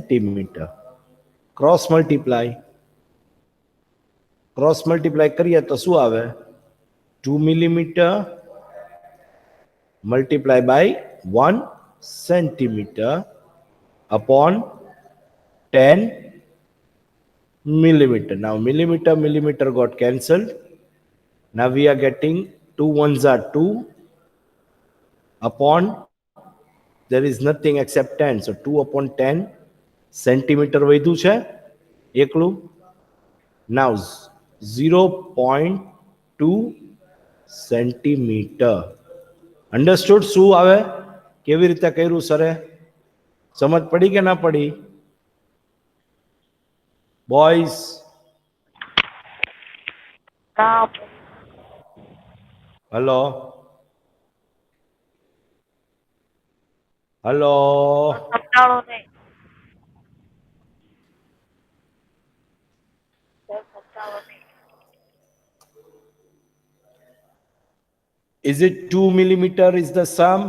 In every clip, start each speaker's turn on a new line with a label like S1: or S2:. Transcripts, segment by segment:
S1: Centimetre. Cross multiply કરીએ તો શું આવે? 2 millimetre multiplied by 1 centimeter upon 10 millimeter. Now millimeter got cancelled. Now we are getting 2 ones are 2 upon, there is nothing except 10. So 2 upon 10 centimeter વધ્યું છે એકલું. Now 0.2 centimeter. Understood? શું આવે? કેવી રીતે કર્યું સરે? સમજ પડી કે ના પડી? Boys, hello hello, is it 2 millimeter is the sum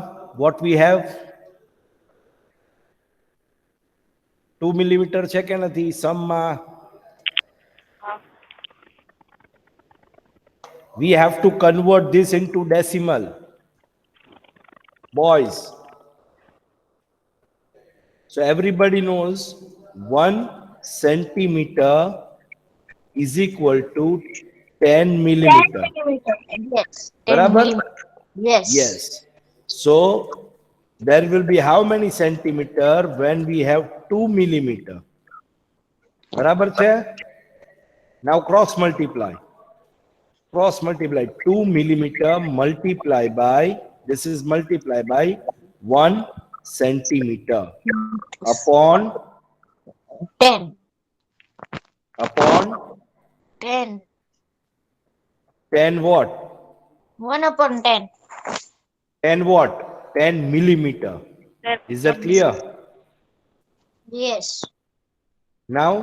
S1: what we have? 2 millimeter છે કે નથી સમમાં? We have to convert this into decimal. Boys, so everybody knows 1 centimeter is equal to 10 millimeter.
S2: 10 millimeter. Yes. 10
S1: બરાબર?
S2: millimeter. Yes.
S1: Yes. So there will be how many centimeter when we have 2 millimeter? બરાબર છે? Now cross multiply. 2 millimeter multiply by, this is multiply by 1 centimeter upon
S2: 10.
S1: 10
S2: 10.
S1: what?
S2: 1 upon 10.
S1: 10 what? 10 millimeter. Is that clear?
S2: Yes.
S1: Now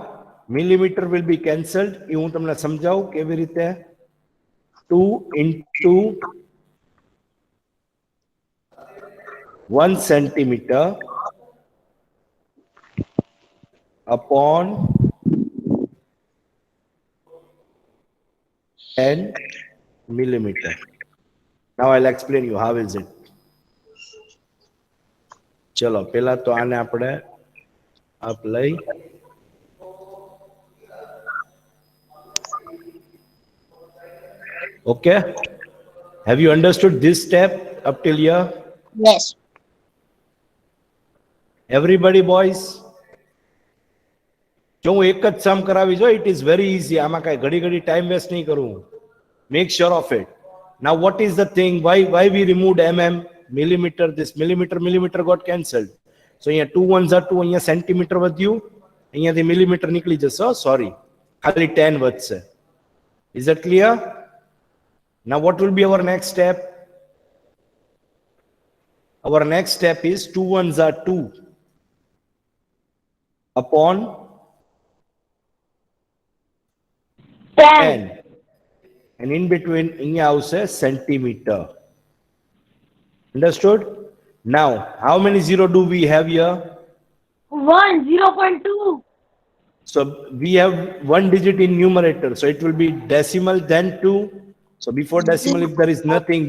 S1: millimeter will be cancelled. એ હું તમને સમજાવું કેવી રીતે. 2 into 1 centimeter upon 10 millimeter. Now I'll explain you how is it. ચલો પહેલા તો આને આપણે આપ લઈ, okay? Have you understood this step up till here?
S2: Yes.
S1: Everybody boys? જો હું એક જ સમ કરાવી જો, it is very easy. આમાં કાંઈ ઘડી time waste નહીં કરવું. Make sure of it. Now what is the thing? Why we removed millimeter? This millimeter got cancelled. So અહીંયા 2 ones are 2, અહીંયા centimeter વધ્યું, અહીંયાથી millimeter નીકળી જશે. Sorry, ખાલી 10 વધશે. Is that clear? Now what will be our next step? Our next step is 2 ones are 2 upon 10. And in between અહીંયા આવશે centimeter. Understood? Now how many zero do we have here?
S2: 1. 0.2.
S1: So we have one digit in numerator, so it will be decimal then 2. So before decimal, if there is nothing,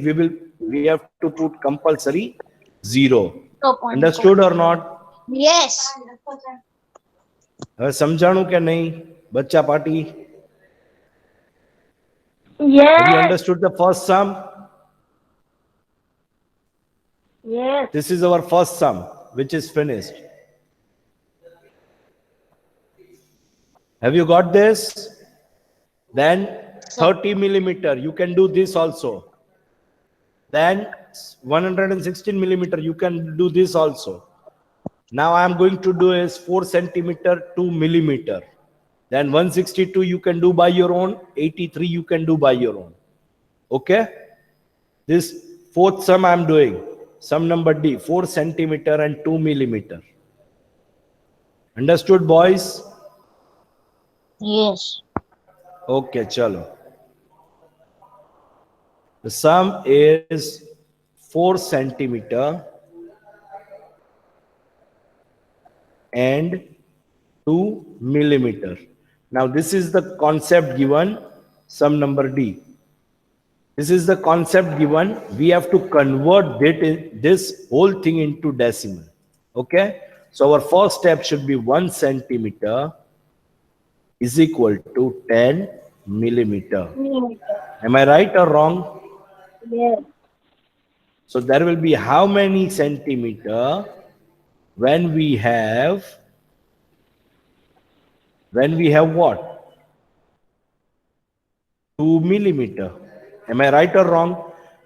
S1: we have to put compulsory 0. Understood or not?
S2: Yes.
S1: હવે સમજાણું કે નહીં બચ્ચા પાટી?
S2: Yes.
S1: Have you understood the first sum?
S2: Yes.
S1: This is our first sum which is finished. Have you got this? Then 30 millimeter, you can do this also. Then 116 millimeter, you can do this also. Now I am going to do is 4 centimeter 2 millimeter. Then 162 you can do by your own, 83 you can do by your own. Okay? This fourth sum I am doing, sum number D, 4 centimeter and 2 millimeter. Understood boys?
S2: Yes.
S1: Okay, chalo. The sum is 4 centimeter and 2 millimeter. Now this is the concept given, sum number D. This is the concept given. We have to convert this whole thing into decimal. Okay. So our first step should be 1 centimeter is equal to 10 millimeter.
S2: Millimeter.
S1: Am I right or wrong?
S2: Yes.
S1: So there will be how many centimeter when we have what? 2 millimeter. Am I right or wrong?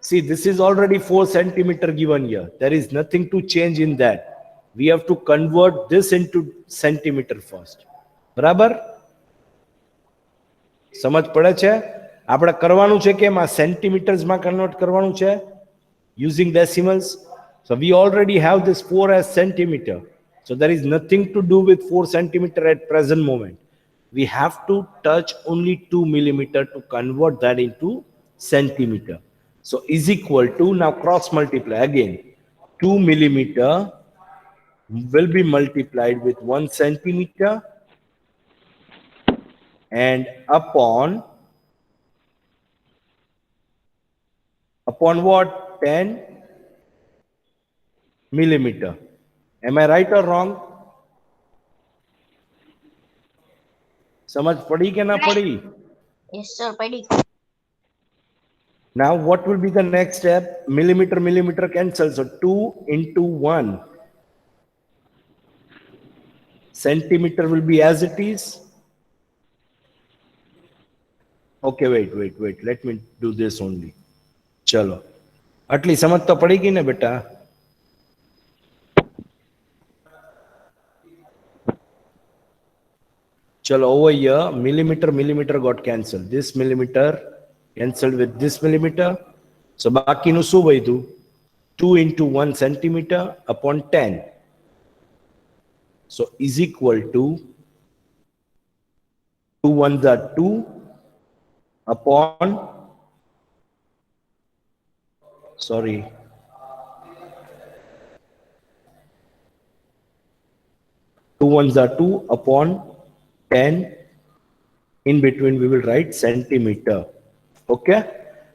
S1: See, this is already 4 centimeter given here. There is nothing to change in that. We have to convert this into centimeter first. બરાબર? સમજ પડે છે? આપણે કરવાનું છે કે આ સેન્ટીમીટર્સમાં convert કરવાનું છે using decimals. So we already have this 4 as centimeter. So there is nothing to do with 4 centimeter at present moment. We have to touch only 2 millimeter to convert that into centimeter. So is equal to, now cross multiply again, 2 millimeter will be multiplied with 1 centimeter and upon what? 10 millimeter. Am I right or wrong? समझ पड़ी के ना पड़ी?
S2: Yes, sir. Padi.
S1: Now what will be the next step? Millimeter cancel, so 2 into 1 centimeter will be as it is. Okay, wait, let me do this only. चलो आटली समझ तो पड़ेगी ना बेटा? चलो over here millimeter got cancelled. This millimeter cancelled with this millimeter. So બાકીનું શું વધ્યું? 2 into 1 centimeter upon 10. So is equal to 2 1s are 2 upon, sorry, 2 1s are 2 upon 10. In between we will write centimeter. Okay.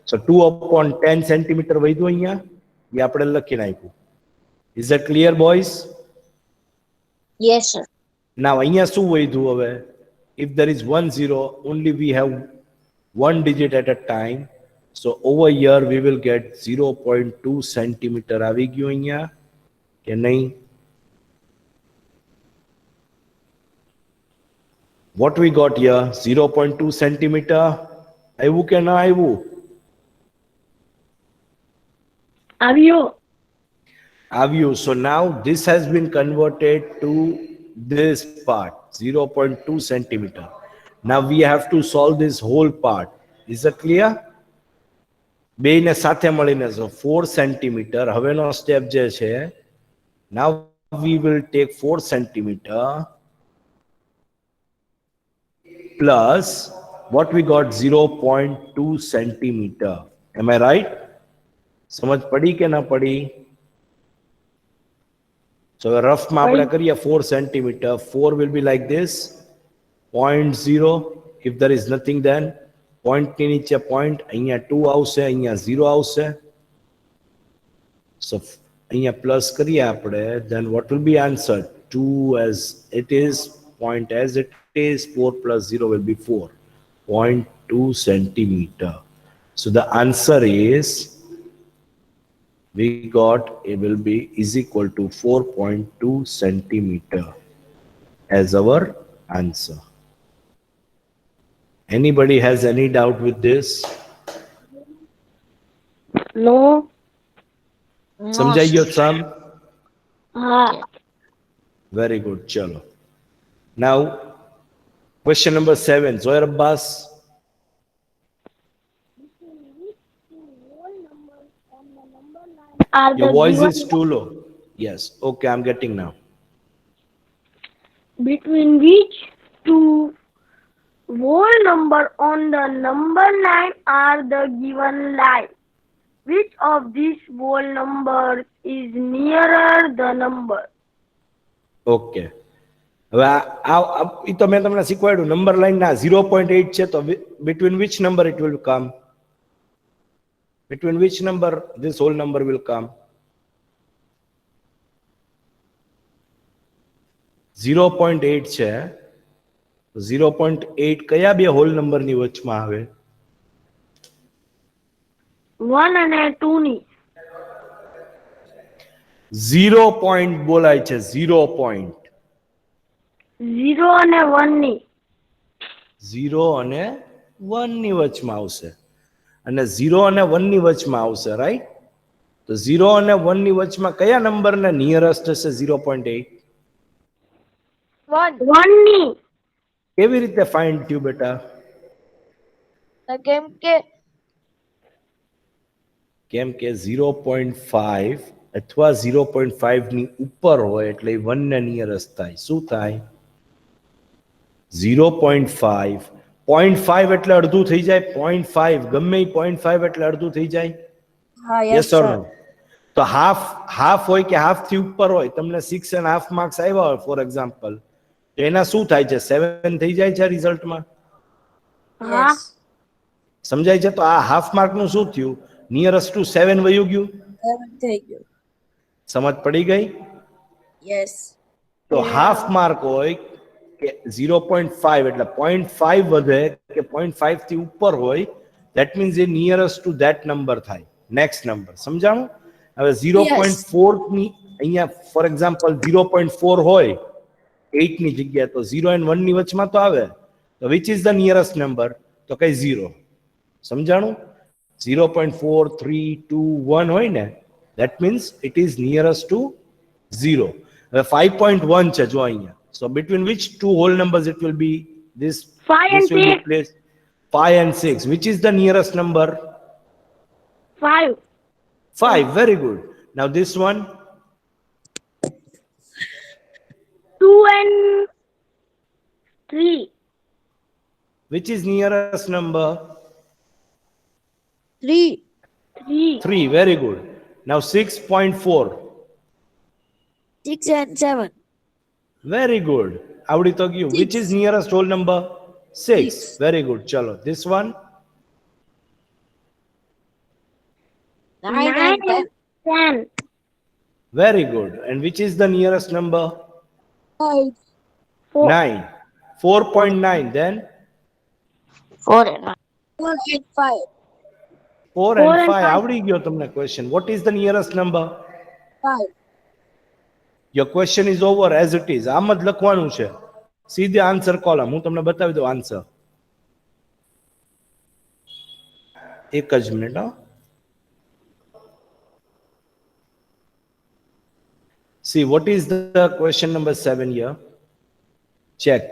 S1: So 2 upon 10 centimeter વધ્યું અહીંયા, એ આપણે લખી નાખ્યું. Is that clear, boys?
S2: Yes, sir.
S1: Now અહીંયા શું વધ્યું હવે? If there is 1 0, only we have one digit at a time. So over here we will get 0.2 centimeter આવી ગયું અહીંયા કે નહીં? What we got here? 0.2 centimeter. આવ્યું કે ના આવ્યું? આવ્યું. So now this has been converted to this part, 0.2 centimeter. Now we have to solve this whole part. Is it clear? બેયને સાથે મળીને, so 4 centimeter. હવેનો સ્ટેપ જે છે, now we will take 4 centimeter plus what we got, 0.2 centimeter. Am I right? समझ पड़ी के ना पड़ी? So rough માં આપણે કરીએ 4 centimeter. 4 will be like this, 0.0. If there is nothing, then point ની નીચે point, અહીંયા 2 આવશે, અહીંયા 0 આવશે. So અહીંયા plus કરીએ આપણે, then what will be answer? 2 as it is, point as it is, 4 plus 0 will be 4, 0.2 centimeter. So the answer is, we got, it will be is equal to 4.2 centimeter as our answer. Anybody has any doubt with this?
S2: No.
S1: समझाइए some?
S2: हाँ.
S1: Very good. Chalo. Now, question number 7. Zohar Abbas. Your voice is too low. Yes. Okay, I'm getting now.
S2: Between which two whole number on the number line are the given line? Which of these whole numbers is nearer the number?
S1: Okay. હવે ઈ તો મેં તમને શીખવાડ્યું number line ના 0.8 છે તો between which number it will come, between which number this whole number will come? 0.8 છે, 0.8 કયા બે હોલ નંબર ની વચમાં આવે?
S2: 1 અને 2 ની.
S1: 0 પોઈન્ટ બોલાય છે, 0 પોઈન્ટ.
S2: 0 અને 1 ની.
S1: 0 અને 1 ની વચમાં આવશે, અને 0 અને 1 ની વચમાં આવશે, રાઈટ? તો 0 અને 1 ની વચમાં કયા નંબરને નિયરેસ્ટ હશે 0.8?
S2: 1 ની.
S1: કેવી રીતે ફાઇન્ડ થયું બેટા?
S3: કેમ
S1: કે 0.5 અથવા 0.5 ની ઉપર હોય એટલે 1 ને નિયરેસ્ટ થાય. શું થાય? 0.5, 0.5 એટલે અડધું થઈ જાય. 0.5 ગમે 0.5 એટલે અડધું થઈ જાય.
S3: હા
S1: યસ ઓર નો? તો હાફ હોય કે હાફ થી ઉપર હોય, તમને 6.5 માર્ક્સ આવ્યા હોય ફોર એક્ઝામ્પલ, તો એના શું થાય છે? 7 થઈ જાય છે રિઝલ્ટમાં.
S2: હા.
S1: સમજાય છે? તો આ હાફ માર્ક નું શું થયું? નિયરેસ્ટ ટુ 7 વયું ગયું.
S3: થઈ ગયું.
S1: સમજ પડી ગઈ?
S3: યસ.
S1: તો હાફ માર્ક હોય કે 0.5 એટલે 0.5 વધે કે 0.5 થી ઉપર હોય, that means A nearest two that number થાય, નેક્સ્ટ નંબર. સમજાણું? હવે 0.4 ની અહીંયા ફોર એક્ઝામ્પલ 0.4 હોય 8 ની જગ્યાએ, તો 0 and 1 ની વચમાં તો આવે. તો which is the nearest number? તો કઈ 0. સમજાણું? 0.4, 3, 2, 1 હોય ને, that means it is nearest to 0. હવે 5.1 છે જો અહીંયા. So between which two whole numbers it will be? This
S2: 5 and
S1: will be
S2: 6.
S1: placed 5 and 6. Which is the nearest number?
S2: 5.
S1: 5. Very good. Now this one,
S2: 2 and 3.
S1: which is nearest number?
S3: 3.
S2: 3.
S1: 3. Very good. Now 6.4.
S3: 6 and 7.
S1: Very good. આવડી તો ગયું. Which is nearest whole number? 6. Very good. ચલો. This one?
S3: 9 and 10.
S2: 10.
S1: Very good. And which is the nearest number?
S3: 5.
S2: 4.
S1: 9. 4.9. Then
S3: 4 and 9. 4 and 5.
S1: 4
S2: 4
S1: and
S2: and
S1: 5.
S2: five.
S1: આવડી ગયો તમને question. What is the nearest number?
S3: 5.
S1: Your question is over as it is. આમ જ લખવાનું છે. સીધે answer column. હું તમને બતાવી દઉં આન્સર. એક જ minute. See, what is the question number 7 here? Check.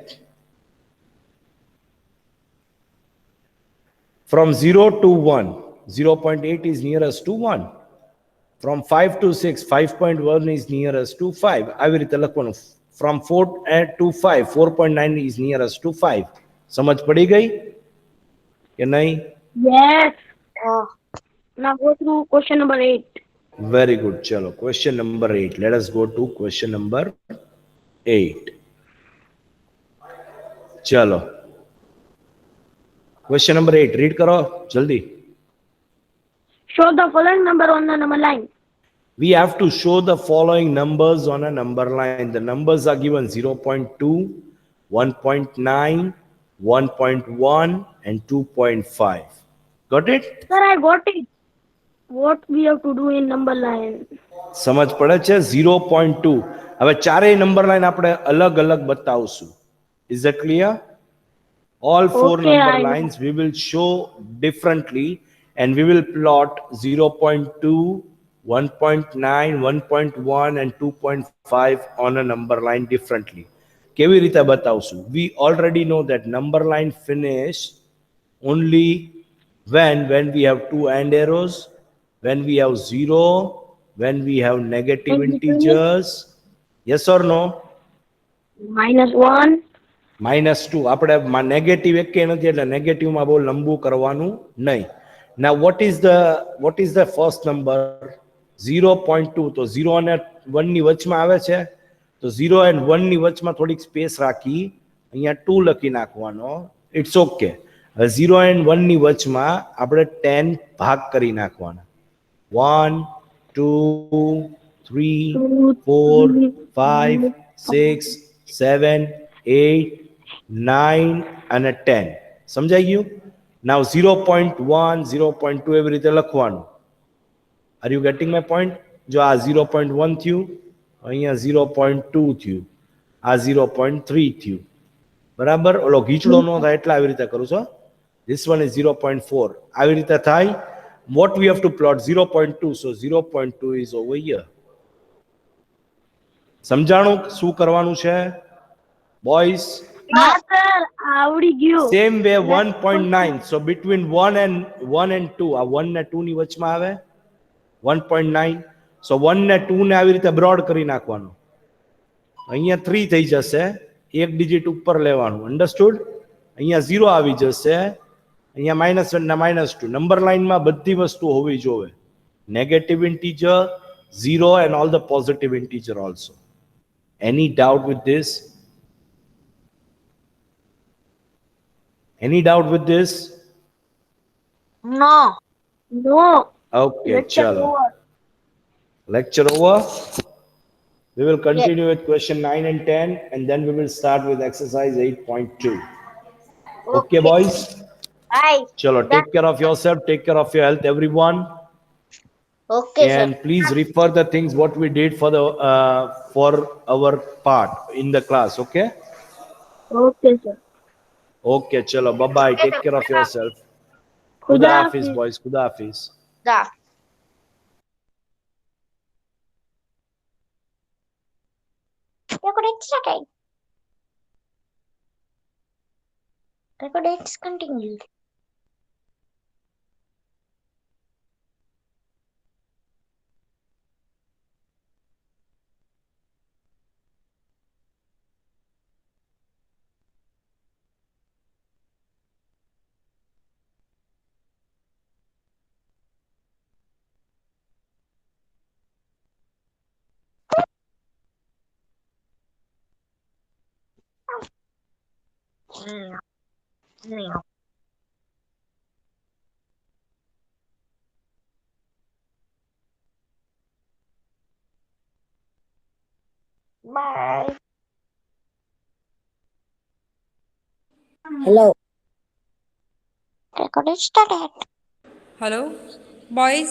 S1: From 0 to 1, 0.8 is nearest to 1. From 5 to 6, 5.1 is nearest to 5. આવી રીતે લખવાનું. From 4 to 5, 4.9 is nearest to 5. સમજ પડી ગઈ કે નહીં?
S2: Yes. Now go through question number 8.
S1: Very good. Chalo. Question number 8. Let us go to question number 8. Chalo. Question number 8. Read karo. Jaldi.
S2: Show the following number on the number line.
S1: We have to show the following numbers on a number line. The numbers are given 0.2, 1.9, 1.1 and 2.5. Got it?
S2: Sir, I got it. What we have to do in number line?
S1: સમજ પડે છે? 0.2. હવે ચારેય number line આપણે અલગ અલગ બતાવશું. Is that clear? All four
S2: Okay,
S1: number
S2: I know.
S1: lines we will show differently, and we will plot 0.2, 1.9, 1.1 and 2.5 on a number line differently. કેવી રીતે બતાવશું? We already know that number line finish only when we have two AND arrows, when we have 0, when we have negative
S2: And between
S1: integers. Yes or no?
S2: -1.
S1: -2. આપણે negative એકે નથી એટલે negative માં બહુ લંબુ કરવાનું નહીં. Now what is the first number? 0.2. તો 0 અને 1 ની વચમાં આવે છે, તો તો 0 and 1 ની વચમાં થોડીક સ્પેસ રાખી અહીંયા 2 લખી નાખવાનો. It's okay. હવે 0 and 1 ની વચમાં આપણે 10 ભાગ કરી નાખવાના. 1, 2, 3, 4, 5, 6, 7, 8, 9 અને 10. સમજાઈ ગયું? નાવ 0.1, 0.2 એવી રીતે લખવાનું. Are you getting my point? જો આ 0.1 થયું, અહીંયા 0.2 થયું, આ 0.3 થયું. બરાબર? ઓલો ગીચડો ન થાય એટલે આવી રીતે કરું છું. This one is 0.4. આવી રીતે થાય. What we have to plot? 0.2. So 0.2 is over here. સમજાણું શું કરવાનું છે બોયઝ?
S2: હા સર આવડી ગયું.
S1: Same way 1.9. So between 1 and 2, આ 1 ને 2 ની વચમાં આવે 1.9. So 1 ને 2 ને આવી રીતે બ્રોડ કરી નાખવાનું. અહીંયા 3 થઈ જશે, એક ડિજિટ ઉપર લેવાનું. અન્ડરસ્ટુડ? અહીંયા 0 આવી જશે, અહીંયા -1 ને -2. નંબર લાઈનમાં બધી વસ્તુ હોવી જોઈએ. Negative integer, 0 and all the positive integer also. Any doubt with this? Any doubt with this?
S3: No.
S2: No.
S1: Okay,
S2: Lecture
S1: chalo.
S2: over.
S1: Lecture over. We will continue with question 9 and 10, and then we will start with exercise 8.2. Okay, boys?
S3: Bye.
S1: Chalo, take care of yourself, take care of your health, everyone.
S3: Okay, sir.
S1: And please refer the things what we did for our part in the class. Okay?
S2: Okay, sir.
S1: Okay, chalo. Bye bye. Take care of yourself.
S2: Khuda
S1: Khuda Hafiz,
S2: Hafiz.
S1: boys. Khuda Hafiz.
S3: Da. Record it started. Record it's continued. Bye.
S4: Hello.
S3: Record it started.
S5: Hello, boys.